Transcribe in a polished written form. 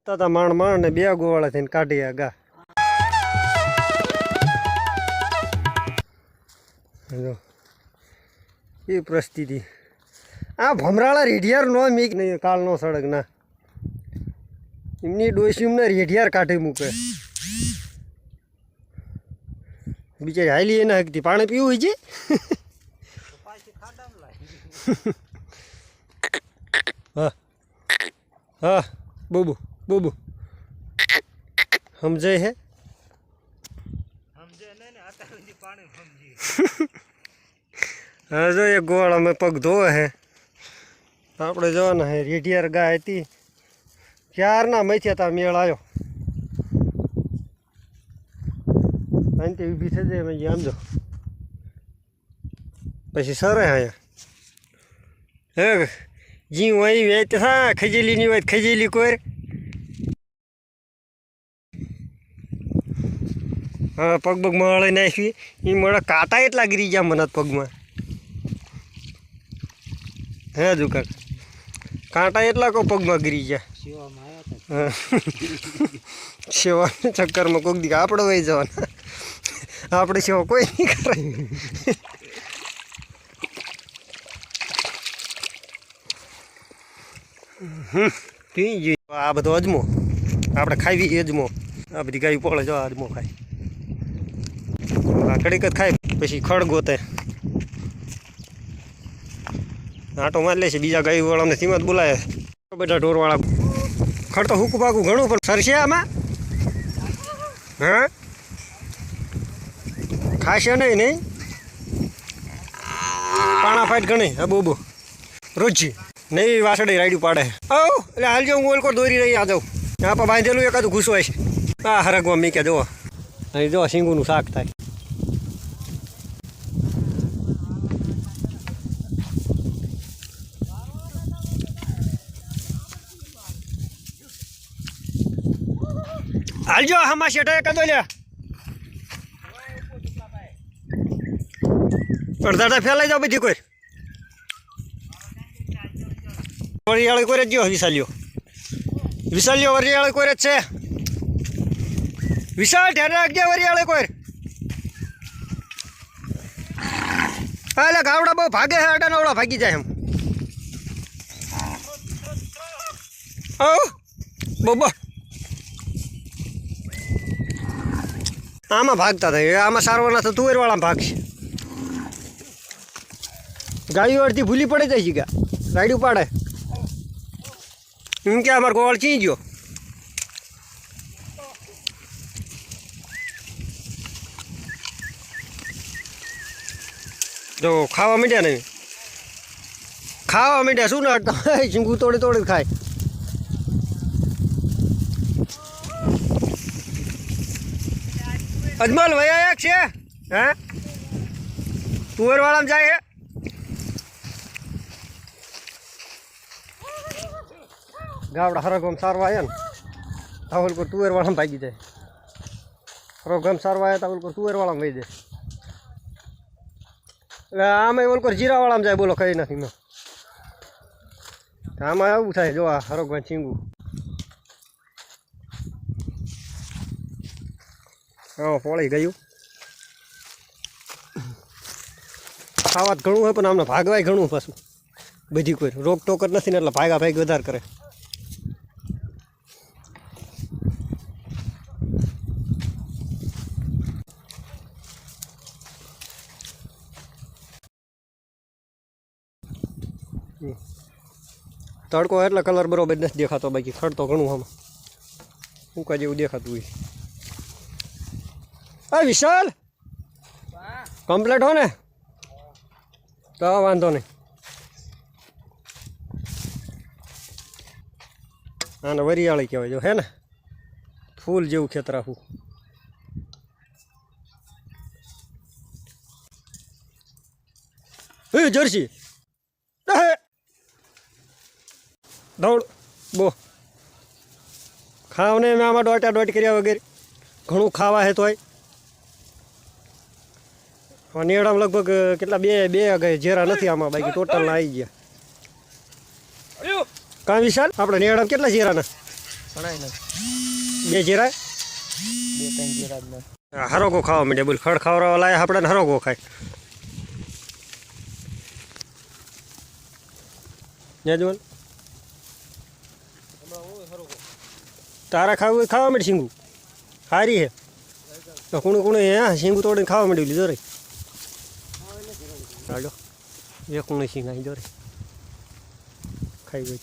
તા માણ ને બે ગોવાળા થઈને કાઢી આગા એ પરિસ્થિતિ આ ભમરાળા રેઢિયાર નો મીક નહીં કાળ નો સડક ના એમની ડોસીમને રેઢિયાર કાઢી મૂકે બિચારી હાલી એના હકતી પાણી પીવું છે હા હા બોબુ બોબુ સમજાય હે હા જો એક ગોવાળામાં પગ ધોવે હે આપણે જવાના હે રેઢિયાર ગાય હતી ક્યારના મથ્યા તા મેળ આવ્યો અંતે ઊભી થઈ જાય મેં આમ જો પછી સરે અહીંયા હે જી વહી વેચ હા ખજેલીની વાત ખજેલી કોર હા પગ પગ મળે નાખી એ મળે કાંટા એટલા ગીરી ગયા મને પગમાં હે દુકાન કાંટા એટલા કો પગમાં ગીરી ગયા સેવાના ચક્કરમાં કોઈક દી આપણે વહી જવાના આપણે સેવા કોઈ નહીં કરે આ બધો અજમો આપણે ખાવી અજમો આ બધી ગાય પોળે જો અજમો ખાય આ કડીક જ ખાય પછી ખડ ગોતે આટો મારી લે છે બીજા ગાય વાળાને સીમત બોલાય બધા ઢોરવાળા ખડ તો હુકું પાકું ઘણું પણ સરશે આમાં હા ખાશે નહીં નહીં પાણા ફાઈટ ઘણી હા બહુ રોજી નહીં વાસડે રાયડું પાડે ઓ એટલે હાલ જો હું ઓલકો દોરી રહી આ જાઉં ત્યાં પર બાંધેલું એકાદું ઘૂસું હોય છે હા હરગવા મીકે જુઓ અહીં જો શીંગુનું શાક થાય હાલજો હમા શેઠા એકાદો લ્યા અડધા ફેલાઈ જાઓ બધી કોઈ વરિયાળી કોઈ જ ગયો વિશાલ્યો વરિયાળી કોઈ જ છે વિશાલ ધ્યાન રાખજે વરિયાળી કોઈ હા એટલે ગાવડા બહુ ભાગે છે અડા નવડા ભાગી જાય એમ ઓ બોબો આમાં ભાગતા થાય આમાં સારવારના તો તુવેરવાળામાં ભાગશે ગાડીઓ અડધી ભૂલી પડે જાય છે કે રાયડું પાડે એમ કે અમારે ગોળ ચી ગયો જો ખાવા માંડ્યા નહીં ખાવા માંડ્યા શું ના હટતા ચીંગું તોડે તોડે ખાય અજમલ વયા એક છે હે તુવેરવાળામાં જાય હે ગાવડા હરગમ સારવા આવ્યા ને તાવલ પર તુવેરવાળામાં ભાગી જાય હરગમ સારવા આવ્યા તાવલ પર તુવેરવાળામાં વહી જાય એટલે આમાં ઓલ પર જીરાવાળામાં જાય બોલો કઈ નથી મેં આમાં આવું થાય જો આ હરગમાં ચીંગું હા પોળી ગયું ખાવા ઘણું હોય પણ આમને ભાગવાય ઘણું પાછું બધી કોઈ રોક ટોક જ નથી ને એટલે ભાગા ભાગ વધારે કરે તડકો એટલે કલર બરોબર નથી દેખાતો બાકી ખડ તો ઘણું આમાં મૂકા જેવું દેખાતું હોય આ વિશાલ કમ્પ્લેટ હો ને તો વાંધો નહીં આને વરિયાળી કહેવાય જો હે ને ફૂલ જેવું ખેતર આખું હે જર્સી દોડ બો ખાવ ને મેં આમાં દોટા દોટ કર્યા વગેરે ઘણું ખાવા હે તોય નેડામાં લગભગ કેટલા બે જેરા નથી આમાં બાકી ટોટલના આવી ગયા કાં વિશાલ આપણે નેડામાં કેટલા જેરાના ઘણાય ને 2 જીરા 2-3 જીરા જ ને હરોગો ખાવા માંડે બોલ ખડ ખાવડાવવા લાય આપણે હરોગો ખાય યજમાન તારા ખાવું હોય ખાવા માંડ શીંગું સારી હે તો કુણે કુણે હા શીંગું તોડીને ખાવા માંડ્યું લીધો રે ચાલો એ કુણે શીંગ આવી દો રે ખાઈ ગઈ